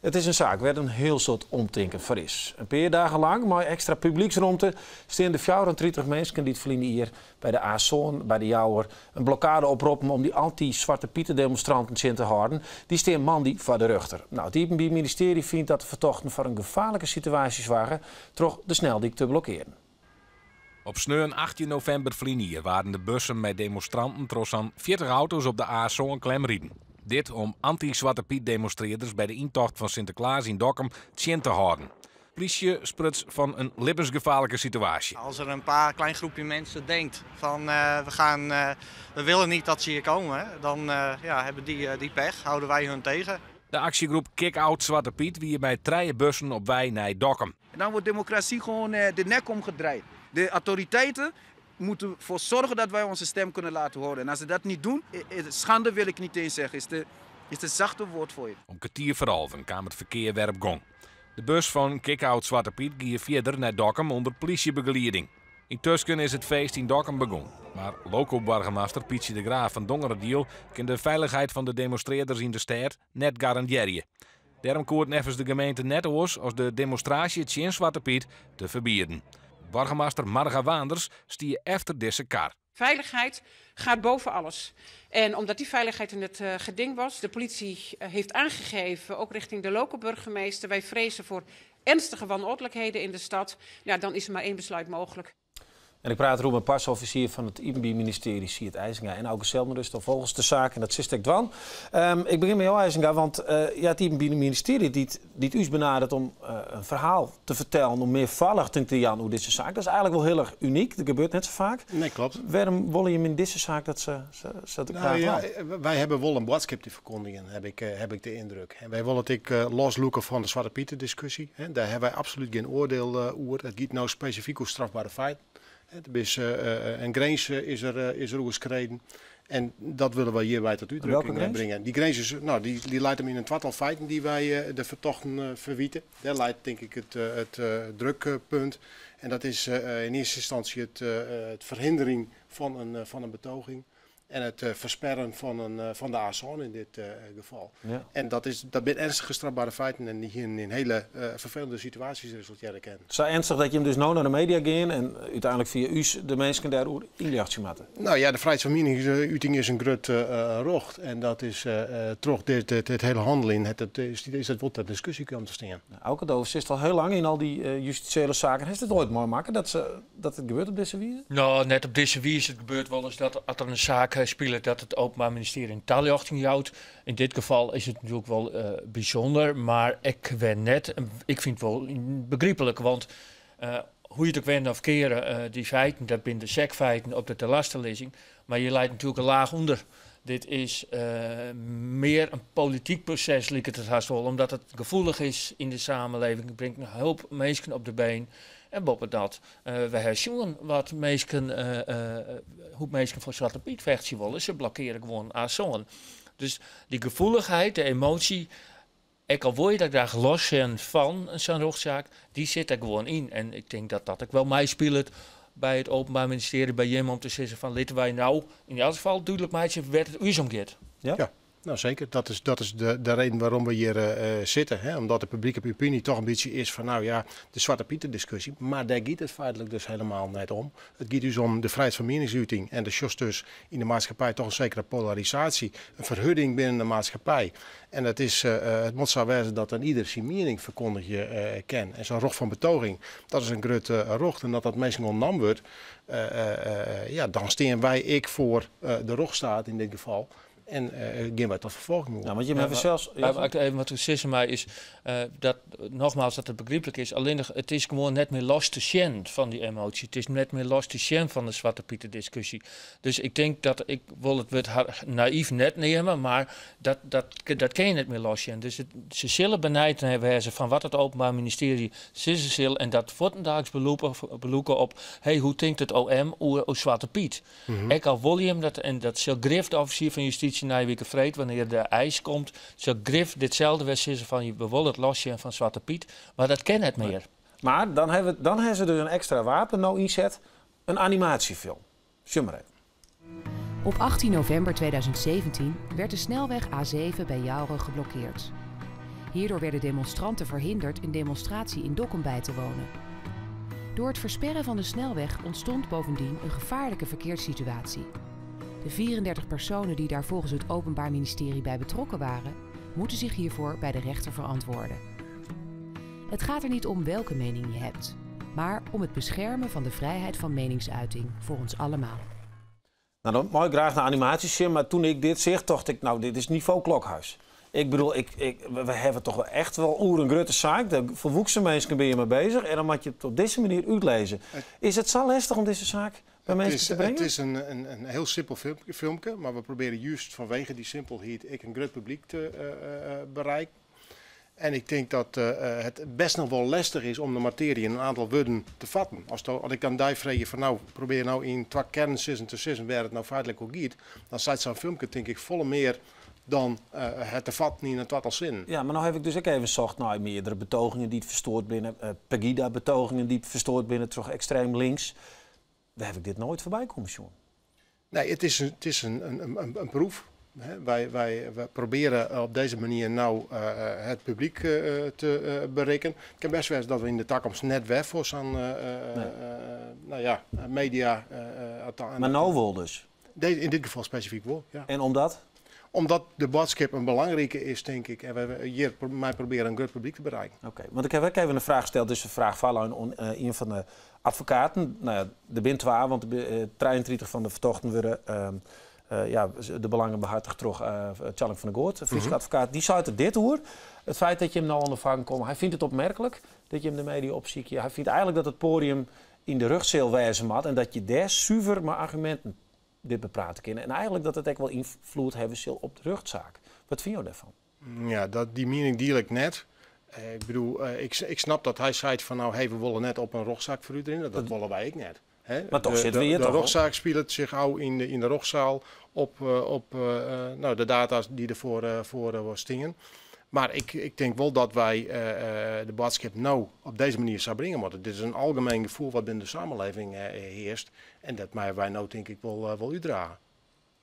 Het is een zaak waar een heel soort omtinken voor is. Een paar dagen lang, maar extra publieksruimte, staan de 34 mensen die het verliezen hier bij de Azoon, bij de Jouwer, een blokkade oproepen om die anti-Zwarte Pieten demonstranten in te houden. Die staan man die voor de rechter. Nou, het Iepenbier ministerie vindt dat de vertochten voor een gevaarlijke situatie waren, toch de sneldiek te blokkeren. Op sneun 18 november verliezen waren de bussen met demonstranten trots aan 40 auto's op de Azoon klemrieden. Dit om anti-Zwarte Piet demonstreerders bij de intocht van Sinterklaas in Dokkum tjen te houden. Politie spruts van een levensgevaarlijke situatie. Als er een klein groepje mensen denkt van we willen niet dat ze hier komen, dan hebben die pech, houden wij hun tegen. De actiegroep Kick-Out Zwarte Piet wie bij 3 bussen op wij naar Dokkum. En dan wordt democratie gewoon de nek omgedraaid. De autoriteiten moeten ervoor zorgen dat wij onze stem kunnen laten horen. En als ze dat niet doen, schande wil ik niet eens zeggen, is het zachte woord voor je. Om kwartier voor 11 kwam het verkeer weer op gang. De bus van Kick-Out Zwarte Piet ging verder naar Dokkum onder politiebegeleiding. Intussen is het feest in Dokkum begonnen. Maar loco-burgemeester Pietje de Graaf van Dongerediel kan de veiligheid van de demonstreerders in de stad net garanderen. Daarom koert nevens de gemeente net als de demonstratie tegen Zwarte Piet te verbieden. Burgemeester Marga Waanders stier efter deze kar. Veiligheid gaat boven alles. En omdat die veiligheid in het geding was, de politie heeft aangegeven, ook richting de lokale burgemeester, wij vrezen voor ernstige wanordelijkheden in de stad. Ja, dan is er maar één besluit mogelijk. En ik praat erover met pasofficier van het Iepenbier-ministerie, Siert IJzinga en Auke Selmerust, volgens de zaak. En dat zit ik dwan. Ik begin met jou, IJzinga, want het Iepenbier-ministerie die u benadert om een verhaal te vertellen, om meer verlichting te jan hoe deze zaak. Dat is eigenlijk wel heel erg uniek, dat gebeurt net zo vaak. Nee, klopt. Waarom willen je hem in deze zaak dat ze wij hebben wel een boodschap te verkondigen, heb ik de indruk. En wij willen het losloeken van de Zwarte Pieten discussie. Daar hebben wij absoluut geen oordeel over. Het gaat nou specifiek over strafbare feiten. Een grens is er overschreden. En dat willen we hierbij tot uitdrukking brengen. Die grens is, die leidt hem in een twaalftal feiten die wij de vertochten verwieten. Daar leidt denk ik het drukpunt. En dat is in eerste instantie het verhindering van een betoging. En het versperren van de Azoon in dit geval. Ja. En dat zijn ernstige strafbare feiten en die in hele vervelende situaties resulteren kennen. Zo ernstig dat je hem dus nou naar de media gaat en uiteindelijk via u de mensen daarover inlichting maken? Nou ja, de vrijheid van meningsuiting is een groot rocht. En dat is toch dit hele handelen. Is dat wat ter discussie komt te staan. Auke Doos zit al heel lang in al die justitiële zaken. Heeft het ooit mooi maken dat het gebeurt op deze wijze? Nou, net op deze wijze. Het gebeurt wel eens dat als er een zaak spelen dat het Openbaar Ministerie een taljachting houdt. In dit geval is het natuurlijk wel bijzonder, maar ik vind het wel begrijpelijk, want hoe je het ook wenden of keren, die feiten, dat zijn de sekfeiten op de telastenlezing, maar je leidt natuurlijk een laag onder. Dit is meer een politiek proces, lijkt het haast wel, omdat het gevoelig is in de samenleving. Het brengt een hoop mensen op de been. En boven dat, we hebben wat hoe mensen voor Zwarte Piet vechten willen. Ze blokkeren gewoon Azoon. Dus die gevoeligheid, de emotie, ik al wil je dat graag los zijn van zo'n rechtszaak, die zit er gewoon in. En ik denk dat dat ook wel meespeelt bij het Openbaar Ministerie, bij Jim, om te zeggen van, laten wij nou in ieder geval duidelijk maken waar het u om gaat. Ja. Nou zeker, dat is de reden waarom we hier zitten. Hè? Omdat de publieke opinie toch een beetje is van de Zwarte Pieten discussie. Maar daar gaat het feitelijk dus helemaal niet om. Het gaat dus om de vrijheid van meningsuiting. En de just dus in de maatschappij toch een zekere polarisatie. Een verhudding binnen de maatschappij. En het moet zo wezen dat dan ieder zijn mening verkondigen kan. En zo'n rocht van betoging, dat is een grote rocht. En dat mensen ontnam wordt, dan staan wij voor de rochtstaat in dit geval. En gaan wij tot vervolging. Ja, want je hebt zelfs. Even wat tussen mij is dat nogmaals dat het begrijpelijk is. Alleen het is gewoon net meer los te zien van die emotie. Het is net meer los te zien van de Zwarte Pieten discussie. Dus ik denk dat ik wil het naïef net nemen, maar dat kan je net meer los zien. Dus ze zullen benijd hebben van wat het Openbaar Ministerie zil en dat wordt een daags beloeken op. Hoe denkt het OM over Zwarte Piet? Ik al William dat zal Griff, de officier van Justitie, Nijweke Vreed, wanneer de eis komt, zal Griff ditzelfde zeggen van we willen het losje van Zwarte Piet, maar dat ken het meer. Maar dan hebben ze dus een extra wapen nou inzet, een animatiefilm. Zie maar even. Op 18 november 2017 werd de snelweg A7 bij Jouren geblokkeerd. Hierdoor werden demonstranten verhinderd een demonstratie in Dokkum bij te wonen. Door het versperren van de snelweg ontstond bovendien een gevaarlijke verkeerssituatie. De 34 personen die daar volgens het Openbaar Ministerie bij betrokken waren, moeten zich hiervoor bij de rechter verantwoorden. Het gaat er niet om welke mening je hebt, maar om het beschermen van de vrijheid van meningsuiting voor ons allemaal. Nou, dan mag ik graag naar animaties, maar toen ik dit zag, dacht ik, nou, dit is niveau Klokhuis. Ik bedoel, we hebben toch wel echt wel een grote zaak. De volwassen mensen ben je mee bezig en dan moet je het op deze manier uitlezen. Is het zo lastig om deze zaak bij mensen te brengen? Het is een heel simpel filmpje, maar we proberen juist vanwege die simpelheid een groot publiek te bereiken. En ik denk dat het best nog wel lastig is om de materie in een aantal woorden te vatten. Als ik aan die vraag van nou, probeer nou in twee kernzissen te zeggen waar het nou feitelijk ook gaat, dan staat zo'n filmpje denk ik volle meer dan het te vatten in een tweetal zin. Ja, maar nou heb ik dus ook even gezocht naar meerdere betogingen die het verstoord binnen, Pegida-betogingen die het verstoord binnen, toch extreem links. Daar heb ik dit nooit voorbij komen, John. Nee, het is een proef. Wij proberen op deze manier nou het publiek te bereiken. Het kan best wel dat we in de toekomst net weg voor zo'n media. Maar nou wel dus? In dit geval specifiek wel, ja. En omdat? Omdat de boodschap een belangrijke is, denk ik. En we hier proberen een groot publiek te bereiken. Oké, want ik heb ook even een vraag gesteld. Dus een vraag van een van de advocaten. Nou ja, er zijn 2, want 33 van de vertochten worden de belangen behartigd door Tjalling van der Goort, een Friese advocaat. Die zei het dit hoor. Het feit dat je hem nou aan de vang komt. Hij vindt het opmerkelijk dat je hem de media opziet. Hij vindt eigenlijk dat het podium in de rugzeel wijzen had. En dat je daar zuiver maar argumenten dit bepraten kunnen. En eigenlijk dat het ook wel invloed hebben zal op de rechtszaak. Wat vind je daarvan? Ja, die mening deel ik net. Ik bedoel, ik snap dat hij zei van nou, we willen net op een rechtszaak veranderen. Dat willen wij ook net. Maar toch zitten we hier toch? De rechtszaak speelt zich al in de rechtszaal op de data die ervoor stingen. Maar ik denk wel dat wij de boodschap nou op deze manier zou brengen moeten. Dit is een algemeen gevoel wat binnen de samenleving heerst. En dat wij nou denk ik wel uitdragen.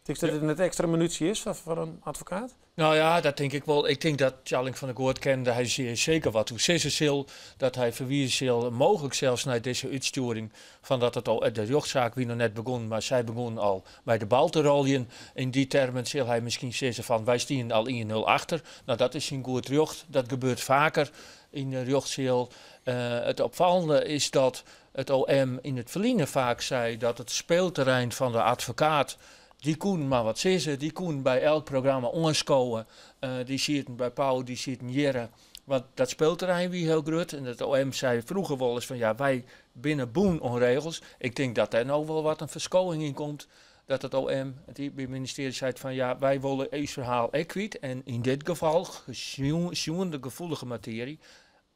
Denk je dat het een extra munitie is voor een advocaat? Nou ja, dat denk ik wel. Ik denk dat Tjalling van der Goort kende hij zeker wat hoe zil, dat hij verwijzen mogelijk zelfs naar deze uitsturing van dat het al de rechtszaak wie nog net begon, maar zij begon al bij de bal te rollen. In die termen zal hij misschien zeggen van wij staan al 1-0 achter. Nou, dat is een goed recht. Dat gebeurt vaker in de rechtszaal. Het opvallende is dat het OM in het verleden vaak zei dat het speelterrein van de advocaat die kon maar wat zeggen, die kon bij elk programma onschouwen. Die zitten bij Pauw, die zitten Jere. Want dat speelterrein wie heel groot. En het OM zei vroeger wel eens van ja, wij binnen boen onregels. Ik denk dat er nou wel wat een verscholing in komt. Dat het OM, het ministerie zei van ja, wij willen eens verhaal kwijt. En in dit geval, gezien de gevoelige materie,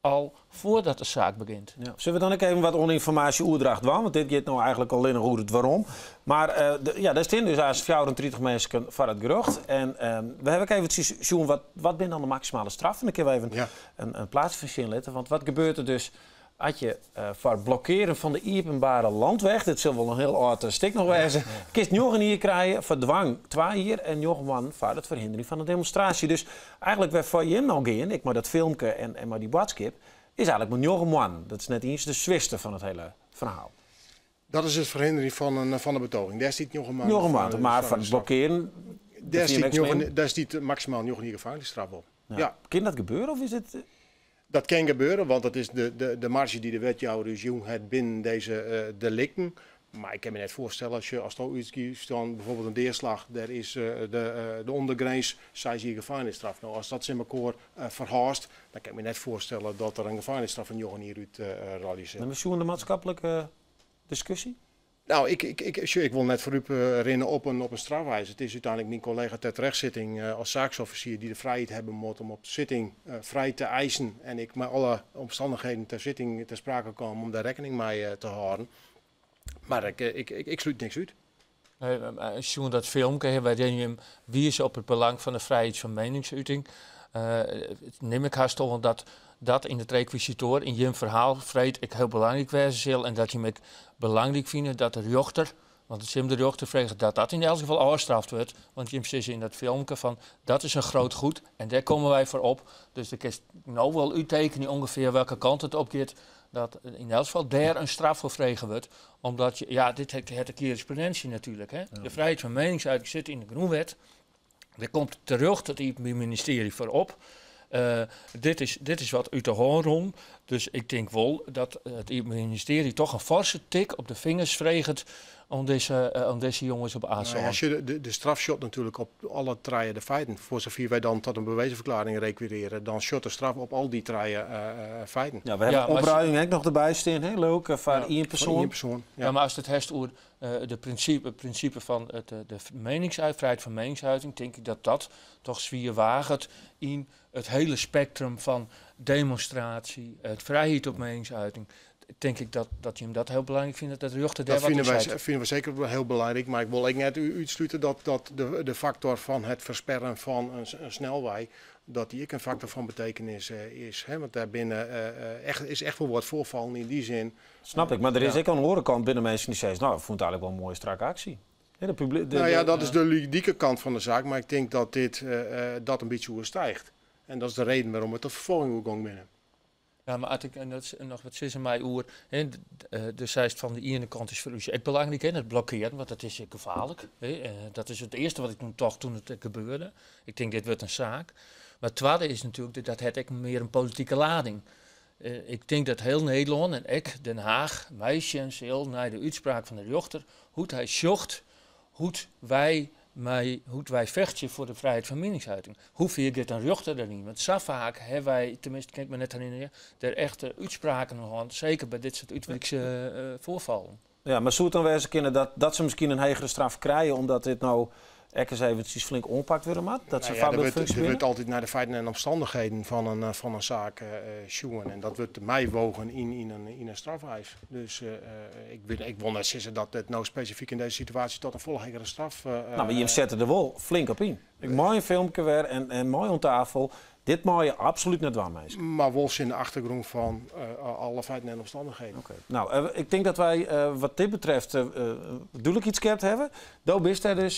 al voordat de zaak begint. Ja. Zullen we dan ook even wat oninformatie oerdracht doen? Want dit gaat nou eigenlijk alleen nog hoe het waarom. Maar daar staan dus als 34 mensen voor het gerucht. En we hebben ook even zien wat ben dan de maximale straf. En dan kunnen we even een plaatsverschil letten. Want wat gebeurt er dus als je voor het blokkeren van de openbare landweg, dit zal wel een heel oud stuk nog wezen, kiest nog een hier krijgen voor dwang 2 hier en nog een voor het verhinderen van de demonstratie. Dus eigenlijk waar voor je nou gaan, ik maar dat filmpje en maar die boodschap, is eigenlijk maar nog een man. Dat is net eens de zwister van het hele verhaal. Dat is het verhinderen van de betoging. Daar zit nog een man. Nog een man, maar van het blokkeren, daar zit maximaal nog een hier gevangenisstraf op. Ja. Kan dat gebeuren of is het? Dat kan gebeuren, want dat is de marge die de wethouder het binnen deze delicten. Maar ik kan me net voorstellen, als er iets kiest, dan bijvoorbeeld een deerslag, daar is de ondergrens, zij hier gevangenisstraf. Nou, als dat in elkaar verhaast, dan kan ik me net voorstellen dat er een gevangenisstraf van jongen hieruit realiseert. En we zien de maatschappelijke discussie? Nou, ik wil net voor u rennen op een strafwijze. Het is uiteindelijk mijn collega ter rechtszitting als zaaksofficier die de vrijheid hebben moet om op zitting vrij te eisen. En ik met alle omstandigheden ter zitting ter sprake komen om daar rekening mee te houden. Maar ik sluit niks uit. Als je dat filmpje waarin je wijst op het belang van de vrijheid van meningsuiting, neem ik haast toch dat in het requisitoor in je verhaal vreed ik heel belangrijk wezen zal en dat je me belangrijk vindt dat de rechter Want Sim de rechter vreegt dat in elk geval afgestraft wordt. Want je ziet in dat filmpje van dat is een groot goed en daar komen wij voor op. Dus ik kan nou wel uittekenen ongeveer welke kant het op gaat. Dat in elk geval daar een straf voor vregen wordt. Omdat dit heeft een jurisprudentie natuurlijk. Hè? Ja. De vrijheid van meningsuiting zit in de Groenwet. Daar komt terug dat het ministerie voor op. Dit is wat uit de hoorn om. Dus ik denk wel dat het ministerie toch een forse tik op de vingers vreegt om deze jongens op aan te als je de strafshot natuurlijk op alle treien de feiten, voor zover wij dan tot een bewezenverklaring requireren, dan shot de straf op al die treien feiten. Ja, we hebben opruiming ook nog erbij staan, hè? Leuk, van één persoon. Ja, maar als het heeft over het principe van de vrijheid van meningsuiting, denk ik dat toch zwier waagt in het hele spectrum van demonstratie, het vrijheid op meningsuiting. Denk ik dat je hem dat heel belangrijk vindt. Dat vinden we zeker heel belangrijk. Maar ik wil ook net uitsluiten dat de factor van het versperren van een snelweg, dat die ook een factor van betekenis is. Hè? Want daarbinnen is echt wel wat voorvallen in die zin. Snap ik, maar er is ook aan de andere kant binnen mensen die zeggen, nou, ik vond het eigenlijk wel een mooie strakke actie. Ja, dat is de ludieke kant van de zaak. Maar ik denk dat dit dat een beetje overstijgt. En dat is de reden waarom het de vervolging ook binnen. Ja, maar en dat is nog wat is mij oer. De zijst van de ene kant is voor u het belangrijk, het blokkeren, want dat is gevaarlijk. Dat is het eerste wat ik toen het gebeurde. Ik denk dit wordt een zaak. Maar het tweede is natuurlijk dat het meer een politieke lading. Ik denk dat heel Nederland en ik, Den Haag, meisjes, heel naar de uitspraak van de rechter, hoe hij zocht, hoe wij vechten voor de vrijheid van meningsuiting. Hoeveel gaat een rechter erin? Want zo vaak hebben wij, tenminste kan ik me net herinneren, er echte uitspraken nog aan, zeker bij dit soort uitwijkse voorvallen. Ja, maar zou het dan wezen kunnen dat ze misschien een hogere straf krijgen, omdat dit nou eens eventjes flink oppakt worden, Matt? Er wordt altijd naar de feiten en omstandigheden van een zaak zoeken. En dat wordt mij wogen in een strafeis. Dus ik wil net zeggen dat het nou specifiek in deze situatie tot een volledige straf... maar je zet er wel flink op in. Ik mooi een filmpje weer en mooi op tafel. Dit mag je absoluut net waar mee. Maar wel in de achtergrond van alle feiten en omstandigheden. Okay. Nou, ik denk dat wij wat dit betreft doellijk iets scherp hebben. Doe is er dus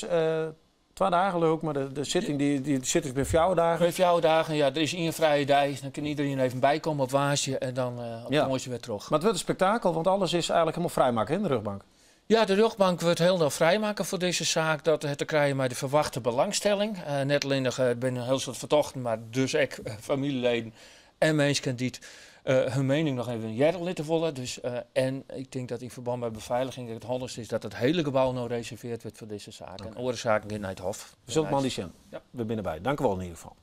2 dagen leuk, maar de zitting die zit dus bij 4 dagen. Bij 4 dagen, ja, er is 1 vrije dag. Dan kan iedereen even bijkomen op Waasje en dan op het mooiste weer terug. Maar het wordt een spektakel, want alles is eigenlijk helemaal vrijmaken in de rugbank. Ja, de rugbank wordt heel veel vrijmaken voor deze zaak. Dat het te krijgen met de verwachte belangstelling. Net alleen nog ben een heel soort vertochten, maar dus ook familieleden en mensen die hun mening nog even een jaar laten volgen. Dus, en ik denk dat in verband met beveiliging het handigste is dat het hele gebouw nou reserveerd wordt voor deze zaak. Okay. En oorzaken in het Hof. We zullen het maar niet zien. Ja. We zijn erbij. Dank u wel in ieder geval.